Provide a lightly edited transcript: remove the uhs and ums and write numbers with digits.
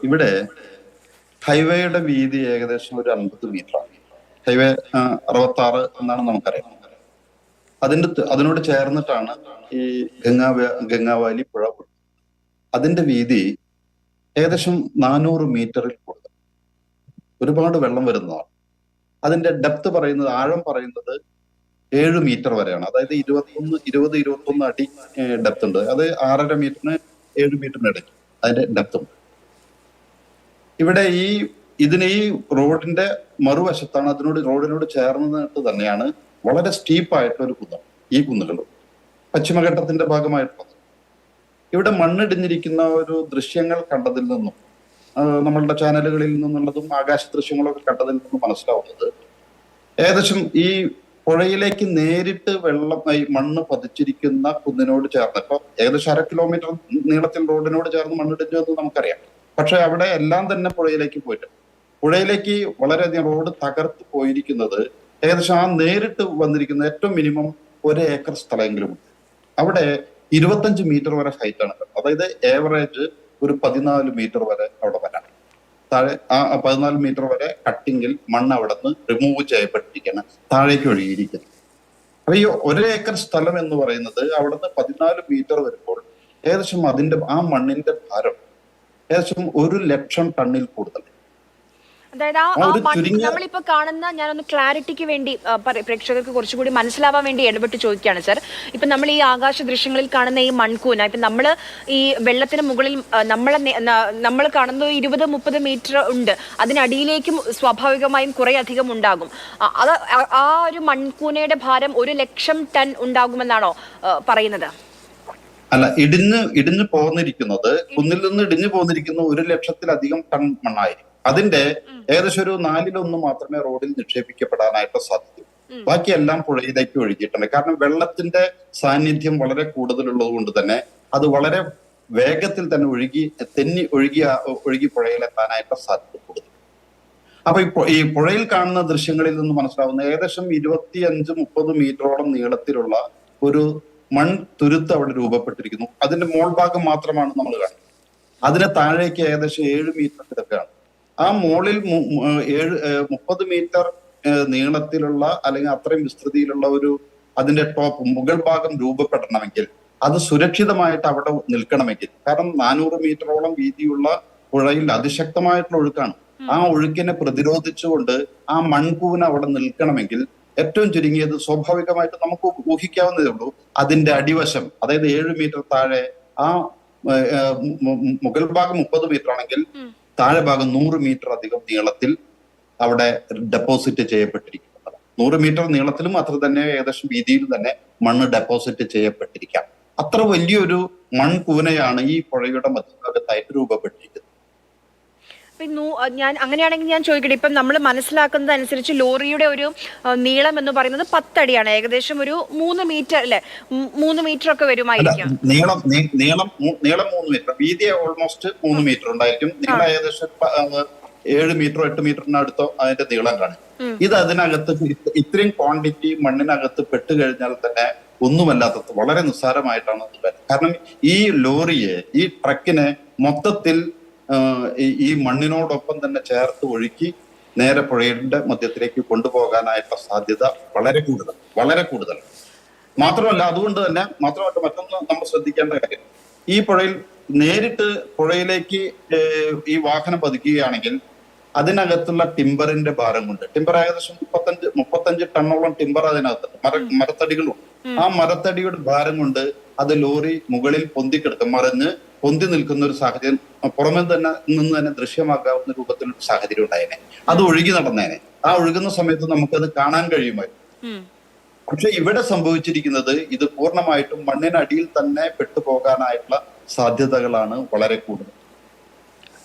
ഇവിടെ ഹൈവേയുടെ വീതി ഏകദേശം ഒരു 50 മീറ്ററാണ്. ഹൈവേ 66 എന്നാണ് നമുക്കറിയാം. അതിനോട് ചേർന്നിട്ടാണ് ഈ ഗംഗാവാലി പുഴ. അതിന്റെ വീതി ഏകദേശം 400 മീറ്ററിൽ കൂടുതൽ. ഒരുപാട് വെള്ളം വരുന്നതാണ്. അതിന്റെ ഡെപ്ത് പറയുന്നത്, ആഴം പറയുന്നത് 7 മീറ്റർ വരെയാണ്. അതായത് 21 അടി ഡെപ്ത് ഉണ്ട്. അത് 6.5 മീറ്ററിന് 7 മീറ്ററിന് ഇടയ്ക്ക് അതിന്റെ ഡെപ്ത് ഉണ്ട്. ഇവിടെ ഈ റോഡിന്റെ മറുവശത്താണ്, റോഡിനോട് ചേർന്നിട്ട് തന്നെയാണ് വളരെ സ്റ്റീപ്പായിട്ടുള്ള ഒരു കുന്ന്. ഈ കുന്നുകൾ പശ്ചിമഘട്ടത്തിന്റെ ഭാഗമായിട്ടുള്ളത്. ഇവിടെ മണ്ണിടിഞ്ഞിരിക്കുന്ന ഒരു ദൃശ്യങ്ങൾ കണ്ടതിൽ നിന്നും, നമ്മളുടെ ചാനലുകളിൽ നിന്നുള്ളതും ആകാശ ദൃശ്യങ്ങളൊക്കെ കണ്ടതിൽ നിന്നും മനസ്സിലാവുന്നത്, ഏകദേശം ഈ പുഴയിലേക്ക് നേരിട്ട് മണ്ണ് പതിച്ചിരിക്കുന്ന കുന്നിനോട് ചേർന്ന്, ഇപ്പൊ ഏകദേശം 1/2 കിലോമീറ്റർ നീളത്തിൽ റോഡിനോട് ചേർന്ന് മണ്ണിടിഞ്ഞു എന്ന് നമുക്കറിയാം. പക്ഷെ അവിടെ എല്ലാം തന്നെ പുഴയിലേക്ക് പോയിട്ട്, പുഴയിലേക്ക് വളരെയധികം റോഡ് തകർത്ത് പോയിരിക്കുന്നത് ഏകദേശം ആ നേരിട്ട് വന്നിരിക്കുന്ന ഏറ്റവും മിനിമം 1 ഏക്കർ സ്ഥലമെങ്കിലും ഉണ്ട്. അവിടെ 25 മീറ്റർ വരെ ഹൈറ്റ് ആണ്. അതായത് ഏവറേജ് ഒരു 14 മീറ്റർ വരെ അവിടെ വരാം. താഴെ ആ 14 മീറ്റർ വരെ കട്ടിങ്ങിൽ മണ്ണ് അവിടെ നിന്ന് റിമൂവ് ചെയ്യപ്പെട്ടിരിക്കുകയാണ്, താഴേക്ക് ഒഴുകിയിരിക്കുന്നത്. അപ്പൊ ഈ 1 ഏക്കർ സ്ഥലം എന്ന് പറയുന്നത് അവിടുന്ന് 14 മീറ്റർ വരുമ്പോൾ ഏകദേശം ആ മണ്ണിന്റെ ഭാരം ഏകദേശം 1 ലക്ഷം ടണ്ണിൽ കൂടുതൽ. അതായത് നമ്മളിപ്പോ കാണുന്ന, ഞാനൊന്ന് ക്ലാരിറ്റിക്ക് വേണ്ടി പ്രേക്ഷകർക്ക് കുറച്ചുകൂടി മനസ്സിലാവാൻ വേണ്ടി ഇടപെട്ട് ചോദിക്കുകയാണ് സർ. ഇപ്പൊ നമ്മൾ ഈ ആകാശ ദൃശ്യങ്ങളിൽ കാണുന്ന ഈ മൺകൂന, ഇപ്പൊ നമ്മള് ഈ വെള്ളത്തിന് മുകളിൽ നമ്മൾ കാണുന്നത് 20-30 മീറ്റർ ഉണ്ട്. അതിനടിയിലേക്കും സ്വാഭാവികമായും കുറെ അധികം ഉണ്ടാകും. അത് ആ ഒരു മൺകൂനയുടെ ഭാരം 1 ലക്ഷം ടൺ ഉണ്ടാകുമെന്നാണോ പറയുന്നത്? അല്ല, ഇടിഞ്ഞു പോന്നിരിക്കുന്നത്, കുന്നിൽ നിന്ന് ഇടിഞ്ഞു പോന്നിരിക്കുന്ന 1 ലക്ഷത്തിലധികം ടൺ മണ്ണായിരിക്കും. അതിന്റെ ഏകദേശം ഒരു 4/1 മാത്രമേ റോഡിൽ നിക്ഷേപിക്കപ്പെടാനായിട്ട് സാധിക്കൂ. ബാക്കിയെല്ലാം പുഴയിലേക്ക് ഒഴുകിയിട്ടുണ്ട്. കാരണം വെള്ളത്തിന്റെ സാന്നിധ്യം വളരെ കൂടുതലുള്ളത് കൊണ്ട് തന്നെ അത് വളരെ വേഗത്തിൽ തന്നെ ഒഴുകി പുഴയിലെത്താനായിട്ട് സാധ്യത കൂടുതൽ. അപ്പൊ ഈ പുഴയിൽ കാണുന്ന ദൃശ്യങ്ങളിൽ നിന്ന് മനസ്സിലാവുന്ന ഏകദേശം 25-30 മീറ്ററോളം നീളത്തിലുള്ള ഒരു മൺതുരുത്ത് അവിടെ രൂപപ്പെട്ടിരിക്കുന്നു. അതിന്റെ മോൾ ഭാഗം മാത്രമാണ് നമ്മൾ കാണുന്നത്. അതിന് താഴേക്ക് ഏകദേശം 7 മീറ്റർ കിടക്കുകയാണ്. ആ മോളിൽ 30 മീറ്റർ നീളത്തിലുള്ള അല്ലെങ്കിൽ അത്രയും വിസ്തൃതിയിലുള്ള അതിന്റെ മുകൾ ഭാഗം രൂപപ്പെടണമെങ്കിൽ, അത് സുരക്ഷിതമായിട്ട് അവിടെ നിൽക്കണമെങ്കിൽ, കാരണം 400 മീറ്ററോളം വീതിയുള്ള പുഴയിൽ അതിശക്തമായിട്ടുള്ള ഒഴുക്കാണ്. ആ ഒഴുക്കിനെ പ്രതിരോധിച്ചുകൊണ്ട് ആ മൺകൂന അവിടെ നിൽക്കണമെങ്കിൽ ഏറ്റവും ചുരുങ്ങിയത് സ്വാഭാവികമായിട്ട് നമുക്ക് ഊഹിക്കാവുന്നതേ ഉള്ളൂ, അതിന്റെ അടിവശം, അതായത് 7 മീറ്റർ താഴെ, ആ മുകൾ ഭാഗം 30 മീറ്റർ ആണെങ്കിൽ താഴെ ഭാഗം 100 മീറ്റർ അധികം നീളത്തിൽ അവിടെ ഡെപ്പോസിറ്റ് ചെയ്യപ്പെട്ടിരിക്കുന്നത്. 100 മീറ്റർ നീളത്തിലും അത്ര തന്നെ ഏകദേശം വീതിയിലും തന്നെ മണ്ണ് ഡെപ്പോസിറ്റ് ചെയ്യപ്പെട്ടിരിക്കാം. അത്ര വലിയൊരു മൺകൂനയാണ് ഈ പുഴയുടെ മധ്യഭാഗത്തായിട്ട് രൂപപ്പെട്ടിരിക്കുന്നത്. അങ്ങനെയാണെങ്കിൽ ഞാൻ ചോദിക്കട്ടെ, ഇപ്പം നമ്മൾ മനസ്സിലാക്കുന്നത് അനുസരിച്ച് ലോറിയുടെ ഒരു നീളം എന്ന് പറയുന്നത് 10 അടിയാണ്, ഏകദേശം ഒരു 3 മീറ്റർ അല്ലെ, 3 മീറ്റർ ഒക്കെ വരുമായിരിക്കും. നീളം 3 മീറ്റർ, വീതി ഓൾമോസ്റ്റ് 3 മീറ്റർ ഉണ്ടായിരിക്കും. നീളം ഏകദേശം 7 മീറ്ററോ 8 മീറ്ററിനടുത്തോ അതിന്റെ നീളം കാണും. ഇത് അതിനകത്ത് ഇത്രയും ക്വാണ്ടിറ്റി മണ്ണിനകത്ത് പെട്ട് കഴിഞ്ഞാൽ തന്നെ ഒന്നുമല്ലാത്ത വളരെ നിസ്സാരമായിട്ടാണ് അത് വരുന്നത്. കാരണം ഈ ലോറിയെ, ഈ ട്രക്കിനെ മൊത്തത്തിൽ ഈ മണ്ണിനോടൊപ്പം തന്നെ ചേർത്ത് ഒഴുക്കി നേരെ പുഴയുടെ മധ്യത്തിലേക്ക് കൊണ്ടുപോകാനായിട്ടുള്ള സാധ്യത വളരെ കൂടുതൽ. മാത്രമല്ല മറ്റൊന്ന് നമ്മൾ ശ്രദ്ധിക്കേണ്ട കാര്യം, ഈ പുഴയിൽ നേരിട്ട് പുഴയിലേക്ക് ഈ വാഹനം പതിക്കുകയാണെങ്കിൽ അതിനകത്തുള്ള ടിമ്പറിന്റെ ഭാരം കൊണ്ട്, ടിമ്പർ ഏകദേശം 35 ടണ്ണോളം ടിമ്പർ അതിനകത്തുണ്ട്, മരത്തടികളുണ്ട്. ആ മരത്തടിയുടെ ഭാരം കൊണ്ട് അത് ലോറി മുകളിൽ പൊന്തി നിൽക്കുന്ന ഒരു സാഹചര്യം പുറമെ നിന്ന് തന്നെ ദൃശ്യമാക്കാവുന്ന രൂപത്തിലൊരു സാഹചര്യം ഉണ്ടായേനെ. അത് ഒഴുകി നടന്നേനെ. ആ ഒഴുകുന്ന സമയത്ത് നമുക്കത് കാണാൻ കഴിയുമായിരുന്നു. പക്ഷെ ഇവിടെ സംഭവിച്ചിരിക്കുന്നത്, ഇത് പൂർണ്ണമായിട്ടും മണ്ണിനടിയിൽ തന്നെ പെട്ടുപോകാനായിട്ടുള്ള സാധ്യതകളാണ് വളരെ കൂടുതൽ.